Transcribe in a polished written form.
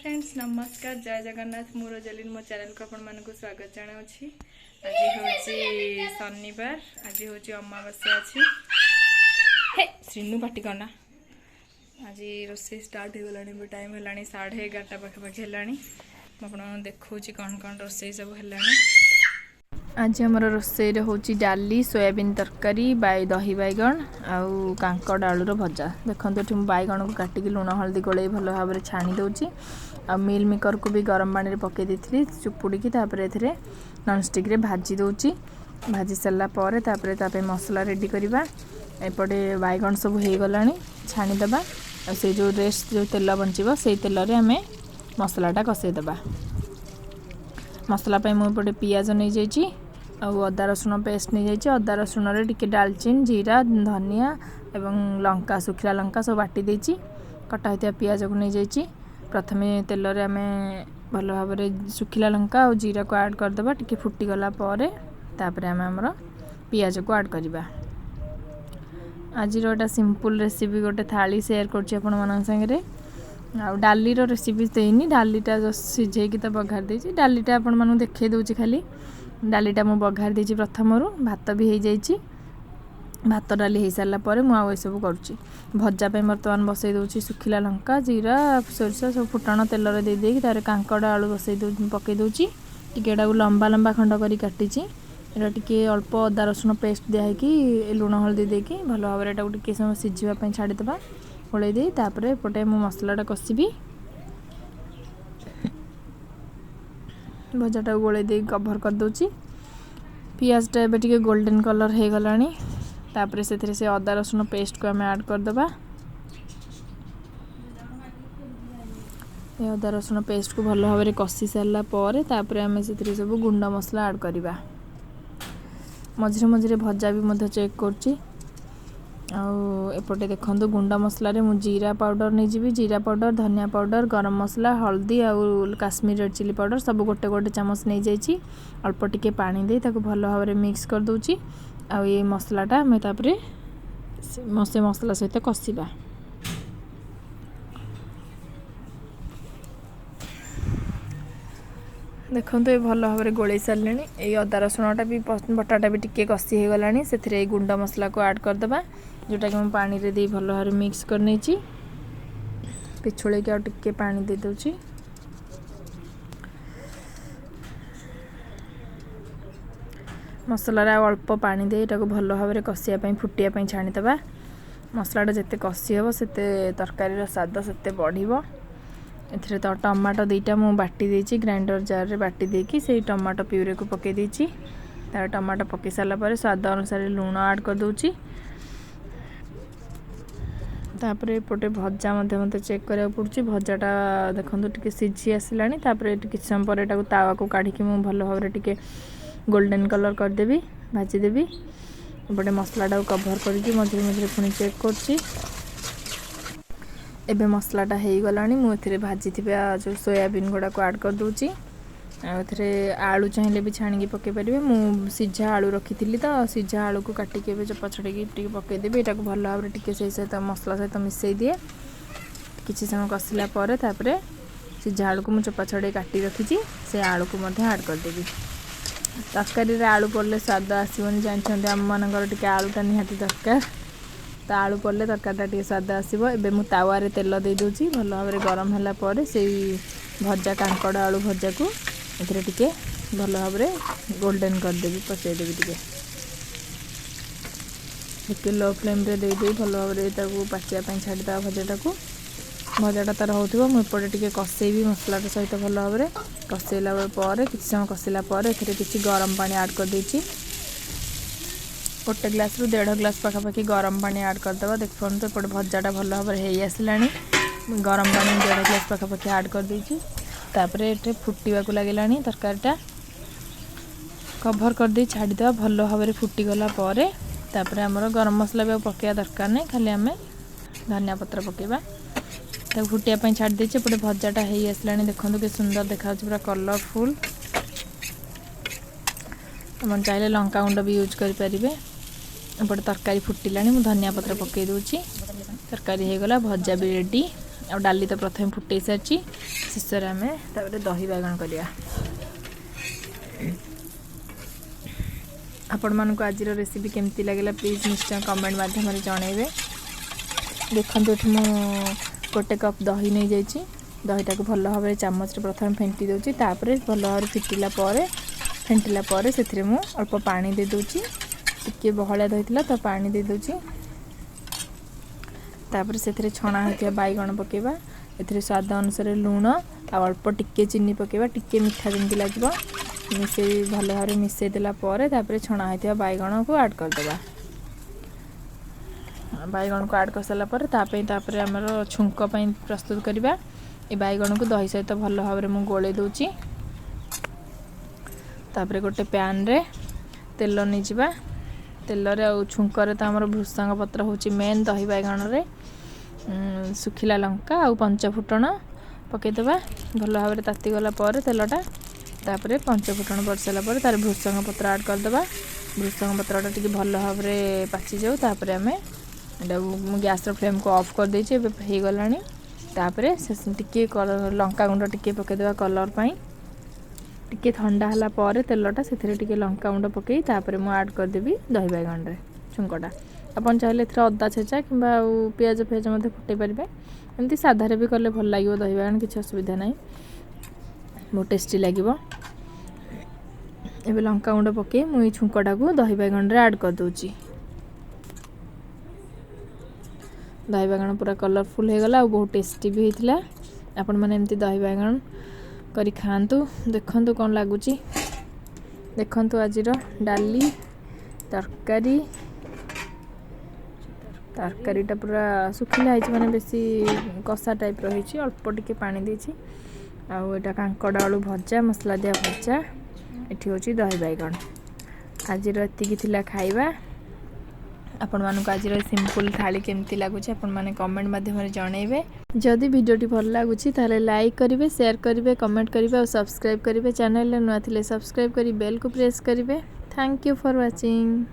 Friends नमस्कार जय जगन्नाथ मु रोजालिन मो चैनल को आपण मानक स्वागत जनावछि। आज होची शनिवार आज होची अमावास्या अछि। हे श्रीनु पाटी करना आज रोसे स्टार्ट हो गलानी टाइम हेलानी 11:30 पाखापाखि हेलानी आपण देखौछि कौन कौन रोसे सब हेलानी। आज हमर रोसे रे होची डाली सोयाबीन तरकारी दही बैगण आउ कांकड़ आलूर भजा। देखते ये बैगण को काटिक लुण हल्दी गोले भल भाव छाणी दूची आ मिल मेकर को भी गरम पानी पकई दी चुपुड़ी ए नॉनस्टिक रे भाजी दूची। भाजी सारापर मसला रेडी करवा। एपटे बैगण सब हो गला छाणीदे से जो रेस्ट जो तेल बंचब से तेल आम मसलाटा कषेदेबा। मसला मुझे पियाज नहीं जाइए अदा रसुण पेस्ट नहीं जाइए। अदा रसुण रे टिके डालचीन जीरा धनिया एवं लंका सुखिला लंका सब बाटी देची कटा होता पियाज को नहीं जाइए। प्रथमे तेल रे आम भल भाव सुखिला लंका और जीरा को ऐड करदे टिके फुटीगला तापर आम आमर पियाज को ऐड करवा। आज गोटे सिंपल रेसिपी गोटे थाली शेयर कर डाली रेसिपी देनी। डालीटा जस्ट सिझेकी तो बघार देछि। डालीटा आपण मानु देखै दोछि खाली डालीटा मु बघार देछि प्रथम रु भात भी हो जाइछि। भात डाली हो सारा पर मुझे सब करुच्ची भजा पे बर्तमान बसई दूसरी सुखिला लंका जीरा सोरस सब फुटण तेल दे देकी तार कांकड़ आलू बसई पकई दूची टिके लंबा लंबा खंड करी काटिची। एटा टिके अल्प अदा रसुण पेस्ट दिखाई लुण हल्दी देकी भल भाव टिके समय सिझापी छाड़ीदे गोल दे एपटे मु मसलाटा कषिबी। भजाटा गोल दे कभर कर दूची। पियाजटा एबे टिके गोल्डन कलर हो गलानी तापरे से अदा रसुण पेस्ट को आम ऐड करदबा। अदा रसुण पेस्ट को भल भाव कषि सारा पर आम से सब गुंड मसला ऐड करवा। मझे मझे भजा भी चेक करची। एपटे देखो गुंडा मसला रे मु जीरा पाउडर नहीं जी जीरा पाउडर धनिया पाउडर गरम मसला हल्दी और काश्मीर रेड चिली पाउडर सब गोटे गोटे चामच नहीं जाइए। अल्प टिके पानी दे ताको भल भाव मिक्स कर दूची। आ ये मसलाटा मैं तापरे मसला सहित कषिबा। देखो ये भल भाव गोल सारे ये अदा रसुणटा भी बटाटा भी टिके कषि हो गला से गुंड मसला को ऐड करदबा जोटा कि मैं पानी रे दे भल भाव मिक्स कर नहीं पिछुड़े के टिके पानी दे दूची। मसला अल्प पानी दे भल भाव कषियापी फुटियापी छाणीदे। मसलाटा जिते कषि हे से तरकारी स्वाद से बढ़। एथिरे तो टमाटो दुईटा मु बाटी देछि ग्राइंडर जार रे बाटी देकी से टमाटो प्यूरे को पके देछि। तार टमाटो पके सारा पर स्वाद अनुसार लूण ऐड कर दूची। तापरे एपटे भजा मते चेक करा पड़ुछि। भजाटा देखंतु टिके सिझी आसिलानी तापरे किछ समय पर एटाको तावा को काढिकी मु भल भाव टिके गोल्डन कलर कर देबी भाजी देबी। एपटे मसलाटा को कवर करके मझे मझे पुणी चेक करछि। एबे मसलाटा हो गलानी मु एथिरे भाजी जो सोयाबीन गुड़ा को ऐड कर दूची। एथिरे आलू चाहिए भी छाणी पके पारे। मु सिझा आलू रखी तो सिझा आलू को काटिके चपा छड़ेकी पकईदेवी। यहाँ को भल भाव टिके सहित मसला सहित मिसई दिए किसी समय कषिला तापरे सिझा आलू को मु चपा छड़े काटी रखी से आलू को ऐड करदेवी। तरकारी रे आलू पड़े स्वाद आसबनी जानते आम मानकर टिके आलूटा निहाती दरकार तो आलू पड़े तरकारीटा टिके स्वाद आसब। एबे मु तावारे तेल दे दूची भल भाव गरम होला पर से भजा कांकड़ आलू भजा को एथिरे टिके भल भाव गोल्डन करदेवी पचईदेवी टिके लो फ्लेम रे दे भल भाव पाचिया छाड़ीदा भजाटा तार हो मुझे टिके कषेबी मसलाटा सहित भल भाव कषेला पर किसी समय कषिला किसी गरम पानी ऐड कर देछि। गोटे ग्लास रु 1.5 ग्लास पाखापाखि गरम पानी ऐड करदे। देखो एपटे भजाटा भल भाव हो आसलानी गरम पानी 1.5 ग्लास पाखापाखि ऐड कर देछि। तापरे एटे फुटिबा को लागिलानी तरकारीटा कभर कर दे छाड़ीदे भल भाव फुटीगला तापरे आमर गरम मसला भी पकेया दरकार नहीं खाली आम धनिया पत्र पकेबा फुटियापी छाड़ी देछि। एपटे भजाटा हो आसलानी देखो कि सुंदर देखा पूरा कलरफुल। आप चाहिए लंका गुंड भी यूज करें। एपटे तरकारी फुटिलानी मु धनिया पत्र पकई दूची तरकारी हो गला भजा भी रेडी। आ डाली तो प्रथम फुटे सारी शेष आम दही बैगण करवा। आपण मानक आज रेसिपी केमती लगे प्लीज निश्चय कमेंट माध्यम जनइबे। देखो ये गोटे कप दही नहीं जाइए, दहीटा को भल भाव चामच प्रथम फेंटी दूची, तापर भल भाव फिटिला फेंटिला से अल्प पानी दे दूची, टिके बहलिया दही तो पानी दे दूची। तापर से छणा होता बैगण पकेबा, ए स्वाद अनुसार लुण आ अल्प टिके चीनी पकेबा, टिके मीठा जमी लगे मिसे भल भाव मिसई देला छणा होता बैगण को ऐड करदेबा। बैगण को ऐड कर सारा पर आमर छुंक प्रस्तुत करवा। ये बैगण को दही सहित भल भाव में गोले दूची। तापर गोटे पैन रे तेल नहीं जावा, तेल रे छुंकर तो आमर भृषंग पत्र होची मेन दही बैगण रे। सुखिला लंका आ पंच फुटण पकईदेवा, भल भाव में ताती गला तेलटा। तापर पंच फुटण पड़ सारा तार भृषंग पत्र ऐड करदेवा। भृषंग पत्रटा टी भल भाव में पाची जाऊ, तापर आम गैस फ्लेम को ऑफ कर देछि, हो गलानी। तापर टिके लंका गुंड टिके पकईदेवा कलर पाई। टिके ठंडा हला पर तेलटा से टिके लंका गुंड पकई तापर मु ऐड करदेवी दही बैगण रे छुंकटा। अपन चाहिए अदा छेचा कि पियाज फियाज फुटे पारे, एमती साधारे भी कले भल लगे दही बैगण, किसी असुविधा ना, बहुत टेस्टी लगे। एबे लंका गुंड पकई मुई छुंकटा को दही बैगण रे ऐड कर दूची। दही बैगण पूरा कलरफुल हो गला, बहुत टेस्टी भी होता। आपण मैंने एमती दही बैगण करी खातु, देखु कौन लगुच। देखु आज डाली तरकारी तरकारीटा पूरा सुखिला है, माने बेसी कषा टाइप रही, अल्प टिके पानी देछि। आटा कांकड़ आलू भजा, मसला दिया भजा, ये हूँ दही बैगण। आज एतिकी खाइबा। आपण मानक आज सिंपल थाली केमती लगुच आपण माने कमेंट माध्यम जनइबे। जदि वीडियोटी भल लगुच ताले लाइक करिवे, शेयर करिवे, कमेंट करिवे और सब्सक्राइब करिवे। चैनल नुआ थिले सब्सक्राइब करी बेल को प्रेस करिवे। Thank you for watching.